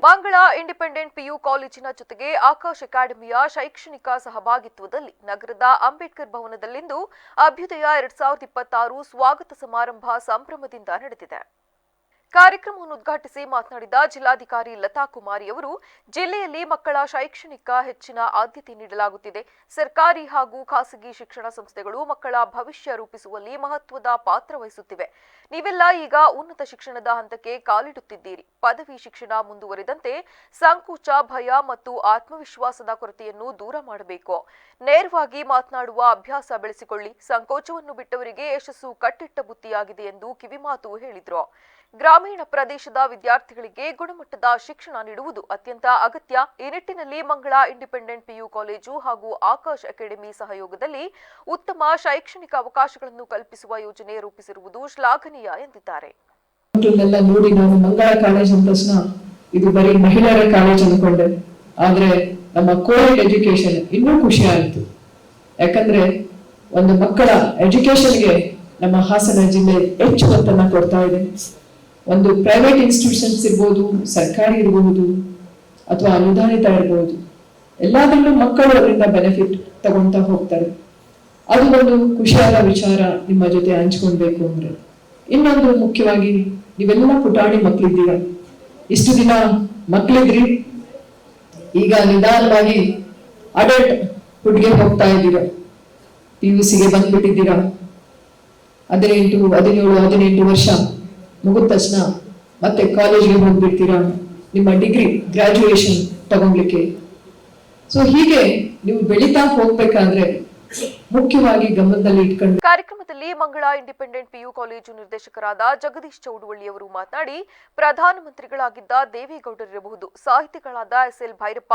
ಮಂಗಳ independent PU ಕಾಲೇಜಿನ ಜೊತೆಗೆ ಆಕಾಶ್ ಅಕಾಡೆಮಿಯ ಶೈಕ್ಷಣಿಕ ಸಹಭಾಗಿತ್ವದಲ್ಲಿ ನಗರದ ಅಂಬೇಡ್ಕರ್ ಭವನದಲ್ಲಿಂದು ಅಭ್ಯುದಯ 2026 ಸ್ವಾಗತ ಸಮಾರಂಭ ಸಂಭ್ರಮದಿಂದ ನಡೆದಿದೆ. ಕಾರ್ಯಕ್ರಮವನ್ನು ಉದ್ಘಾಟಿಸಿ ಮಾತನಾಡಿದ ಜಿಲ್ಲಾಧಿಕಾರಿ ಲತಾ ಕುಮಾರಿ ಅವರು, ಜಿಲ್ಲೆಯಲ್ಲಿ ಮಕ್ಕಳ ಶೈಕ್ಷಣಿಕ ಹೆಚ್ಚಿನ ಆದ್ಯತೆ ನೀಡಲಾಗುತ್ತಿದೆ. ಸರ್ಕಾರಿ ಹಾಗೂ ಖಾಸಗಿ ಶಿಕ್ಷಣ ಸಂಸ್ಥೆಗಳು ಮಕ್ಕಳ ಭವಿಷ್ಯ ರೂಪಿಸುವಲ್ಲಿ ಮಹತ್ವದ ಪಾತ್ರ ವಹಿಸುತ್ತಿವೆ. ನೀವೆಲ್ಲ ಈಗ ಉನ್ನತ ಶಿಕ್ಷಣದ ಹಂತಕ್ಕೆ ಕಾಲಿಡುತ್ತಿದ್ದೀರಿ. ಪದವಿ ಶಿಕ್ಷಣ ಮುಂದುವರಿದಂತೆ ಸಂಕೋಚ, ಭಯ ಮತ್ತು ಆತ್ಮವಿಶ್ವಾಸದ ಕೊರತೆಯನ್ನು ದೂರ ಮಾಡಬೇಕು. ನೇರವಾಗಿ ಮಾತನಾಡುವ ಅಭ್ಯಾಸ ಬೆಳೆಸಿಕೊಳ್ಳಿ. ಸಂಕೋಚವನ್ನು ಬಿಟ್ಟವರಿಗೆ ಯಶಸ್ಸು ಕಟ್ಟಿಟ್ಟ ಬುತ್ತಿಯಾಗಿದೆ ಎಂದು ಕಿವಿಮಾತು ಹೇಳಿದರು. ಗ್ರಾಮೀಣ ಪ್ರದೇಶದ ವಿದ್ಯಾರ್ಥಿಗಳಿಗೆ ಗುಣಮಟ್ಟದ ಶಿಕ್ಷಣ ನೀಡುವುದು ಅತ್ಯಂತ ಅಗತ್ಯ. ಈ ನಿಟ್ಟಿನಲ್ಲಿ ಮಂಗಳ ಇಂಡಿಪೆಂಡೆಂಟ್ ಪಿಯು ಕಾಲೇಜು ಹಾಗೂ ಆಕಾಶ್ ಅಕಾಡೆಮಿ ಸಹಯೋಗದಲ್ಲಿ ಉತ್ತಮ ಶೈಕ್ಷಣಿಕ ಅವಕಾಶಗಳನ್ನು ಕಲ್ಪಿಸುವ ಯೋಜನೆ ರೂಪಿಸಿರುವುದು ಶ್ಲಾಘನೀಯ ಎಂದಿದ್ದಾರೆ. ನೋಡಿ ನಾನು ಮಂಗಳ ಕಾಲೇಜ್ ಅಂದ ತಕ್ಷಣ ಇದು ಬರೀ ಮಹಿಳೆಯರ ಕಾಲೇಜ್ ಅನ್ಕೊಂಡೆ, ಆದ್ರೆ ನಮ್ಮ ಕೋಎಡ್ ಎಜುಕೇಶನ್ ಇನ್ನೂ ಖುಷಿ ಆಯಿತು. ಯಾಕಂದ್ರೆ ಒಂದು ಮಕ್ಕಳ ಎಜುಕೇಶನ್ಗೆ ನಮ್ಮ ಹಾಸನ ಜಿಲ್ಲೆ ಹೆಚ್ಚು ಒತ್ತನ್ನ ಕೊಡ್ತಾ ಇದೆ. ಒಂದು ಪ್ರೈವೇಟ್ ಇನ್ಸ್ಟಿಟ್ಯೂಷನ್ಸ್ ಇರ್ಬೋದು, ಸರ್ಕಾರಿ ಇರಬಹುದು ಅಥವಾ ಅನುದಾನಿತ ಇರಬಹುದು, ಎಲ್ಲಾದ್ರಲ್ಲೂ ಮಕ್ಕಳು ಅದರಿಂದ ಬೆನಿಫಿಟ್ ತಗೊಂತಾ ಹೋಗ್ತಾರೆ. ಅದು ಒಂದು ಖುಷಿಯಾದ ವಿಚಾರ ನಿಮ್ಮ ಜೊತೆ ಹಂಚ್ಕೊಳ್ಬೇಕು ಅಂದ್ರೆ. ಇನ್ನೊಂದು ಮುಖ್ಯವಾಗಿ, ನೀವೆಲ್ಲ ಪುಟಾಣಿ ಮಕ್ಕಳಿದ್ದೀರ, ಇಷ್ಟು ದಿನ ಮಕ್ಕಳಿದ್ರಿ, ಈಗ ನಿಧಾನವಾಗಿ ಅಡಲ್ಟ್ ಹುಡ್ಗೆ ಹೋಗ್ತಾ ಇದ್ದೀರ, PUCಗೆ ಬಂದ್ಬಿಟ್ಟಿದ್ದೀರಾ. 17 ವರ್ಷ ಮುಗಿದ ತಕ್ಷಣ ಮತ್ತೆ ಕಾಲೇಜ್ಗೆ ಹೋಗ್ಬಿಡ್ತೀರಾ ನಿಮ್ಮ ಡಿಗ್ರಿ ಗ್ರಾಜುಯೇಷನ್ ತಗೊಂಡ್ಲಿಕ್ಕೆ. ಸೊ ಹೀಗೆ ನೀವು ಬೆಳೀತಾ ಹೋಗ್ಬೇಕಾದ್ರೆ ಮುಖ್ಯವಾಗಿ ಗಮನದಲ್ಲಿ ಇಟ್ಕೊಂಡು. ಕಾರ್ಯಕ್ರಮದಲ್ಲಿ ಮಂಗಳ ಇಂಡಿಪೆಂಡೆಂಟ್ ಪಿಯು ಕಾಲೇಜು ನಿರ್ದೇಶಕರಾದ ಜಗದೀಶ್ ಚೌಡವಳ್ಳಿ ಅವರು ಮಾತನಾಡಿ, ಪ್ರಧಾನಮಂತ್ರಿಗಳಾಗಿದ್ದ ದೇವೇಗೌಡರಿರಬಹುದು, ಸಾಹಿತಿಗಳಾದ SL ಭೈರಪ್ಪ,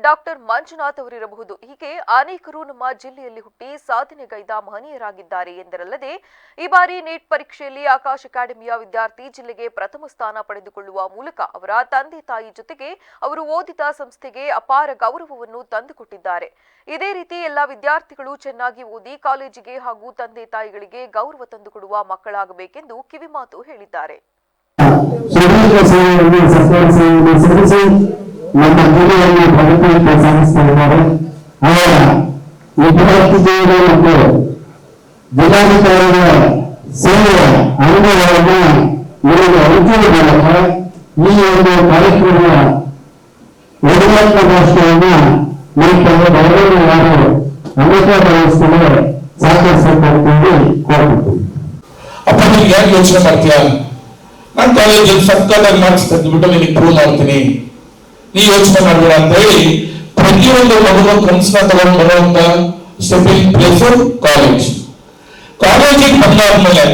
ಡಾಕ್ಟರ್ ಮಂಜುನಾಥ್ ಅವರಿರಬಹುದು, ಹೀಗೆ ಅನೇಕರು ನಮ್ಮ ಜಿಲ್ಲೆಯಲ್ಲಿ ಹುಟ್ಟಿ ಸಾಧನೆಗೈದ ಮಹನೀಯರಾಗಿದ್ದಾರೆ ಎಂದರಲ್ಲದೆ, ಈ ಬಾರಿ ನೀಟ್ ಪರೀಕ್ಷೆಯಲ್ಲಿ ಆಕಾಶ್ ಅಕಾಡೆಮಿಯ ವಿದ್ಯಾರ್ಥಿ ಜಿಲ್ಲೆಗೆ ಪ್ರಥಮ ಸ್ಥಾನ ಪಡೆದುಕೊಳ್ಳುವ ಮೂಲಕ ಅವರ ತಂದೆ ತಾಯಿ ಜೊತೆಗೆ ಅವರು ಓದಿದ ಸಂಸ್ಥೆಗೆ ಅಪಾರ ಗೌರವವನ್ನು ತಂದುಕೊಟ್ಟಿದ್ದಾರೆ. ಇದೇ ರೀತಿ ಎಲ್ಲ ವಿದ್ಯಾರ್ಥಿಗಳು ಚೆನ್ನಾಗಿ ಓದಿ ಕಾಲೇಜಿಗೆ ಹಾಗೂ ತಂದೆ ತಾಯಿಗಳಿಗೆ ಗೌರವ ತಂದುಕೊಡುವ ಮಕ್ಕಳಾಗಬೇಕೆಂದು ಕಿವಿಮಾತು ಹೇಳಿದ್ದಾರೆ. ಅಪ್ಪ ನೀನು ಯಾಕೆ ಯೋಚನೆ ಮಾಡ್ತೀಯಾ? ನಾನು ಕಾಲೇಜಲ್ಲಿ ಸಕ್ಕತ್ತಾಗಿ ಮಾರ್ಕ್ಸ್ ತೆಗೆದುಬಿಟ್ಟು ನಿನಗೆ ಪ್ರೂವ್ ಮಾಡ್ತೀನಿ, ನೀ ಯೋಚನೆ ಮಾಡಬೇಡ ಅಂತ ಹೇಳಿ ಪ್ರತಿಯೊಂದು ಮಗುವ ಕನಸನ್ನ ತಗೊಂಡು ಬರುವಂತ ಸ್ಟೆಪಿಂಗ್ ಪ್ಲೇಸ್ ಕಾಲೇಜ್. ಕಾಲೇಜಿಗೆ ಬಂದಾದ್ಮೇಲೆ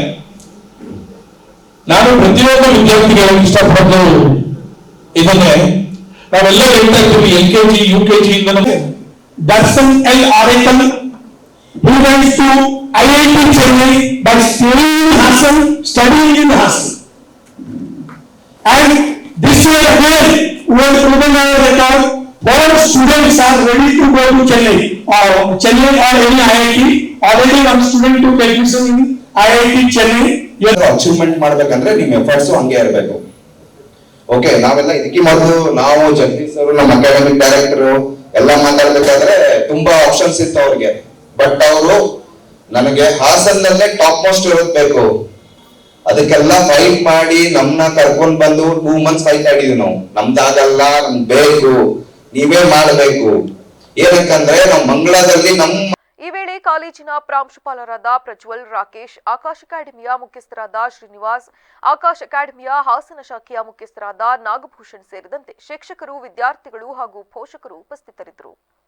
ನಾನು ಪ್ರತಿಯೊಂದು ವಿದ್ಯಾರ್ಥಿಗೆ ಇಷ್ಟಪಡೋದು ಇದನ್ನೇ ನಾವೆಲ್ಲ ಹೇಳ್ತಾ ಇರ್ತೀವಿ, LKG UKG ಇಂದ Darshan L Oracle. He went to IIT Chennai by staying in Hassan, studying in Hassan. And this year again, we have proven our record. All students are ready to go to Chennai or any IIT. Already one student took admission in IIT Chennai. Achievement ಮಾಡ್ಬೇಕಂದ್ರೆ ನಿಮ್ efforts ಹಂಗೆ ಇರಬೇಕು. Okay, ನಾವೆಲ್ಲ ಇದಕ್ಕೆ ಮೊದಲು ನಾವು ಜಗದೀಶ್ ಅವರು ನಮ್ಮ ಅಕಾಡೆಮಿಕ್ ಡೈರೆಕ್ಟರ್ ಎಲ್ಲ ಮಾತಾಡ್ಬೇಕಾದ್ರೆ ತುಂಬಾ ಆಪ್ಷನ್ಸ್ ಇತ್ತು ಅವ್ರಿಗೆ. ಬಟ್ ಅವರು ನನಗೆ ಹಾಸನ್ನಲ್ಲೇ ಟಾಪ್ ಮೋಸ್ಟ್ ಇರಬೇಕು, ಅದಕ್ಕೆಲ್ಲ ಫೈಟ್ ಮಾಡಿ ನಮ್ಮನ್ನ ಕರ್ಕೊಂಡ್ ಬಂದು 2 months ಫೈಟ್ ಆಡಿದ್ವಿ ನಾವು. ನಮ್ದಾಗಲ್ಲ, ನಮ್ಗೆ ಬೇಕು, ನೀವೇ ಮಾಡಬೇಕು. ಏನಕ್ಕಂದ್ರೆ ನಾವು ಮಂಗಳದಲ್ಲಿ ಈ ವೇಳೆ ಕಾಲೇಜಿನ ಪ್ರಾಂಶುಪಾಲರಾದ ಪ್ರಜ್ವಲ್, ರಾಕೇಶ್, ಆಕಾಶ್ ಅಕಾಡೆಮಿಯ ಮುಖ್ಯಸ್ಥರಾದ ಶ್ರೀನಿವಾಸ್, ಆಕಾಶ್ ಅಕಾಡೆಮಿಯ ಹಾಸನ ಶಾಖೆಯ ಮುಖ್ಯಸ್ಥರಾದ ನಾಗಭೂಷಣ್ ಸೇರಿದಂತೆ ಶಿಕ್ಷಕರು, ವಿದ್ಯಾರ್ಥಿಗಳು ಹಾಗೂ ಪೋಷಕರು ಉಪಸ್ಥಿತರಿದ್ದರು.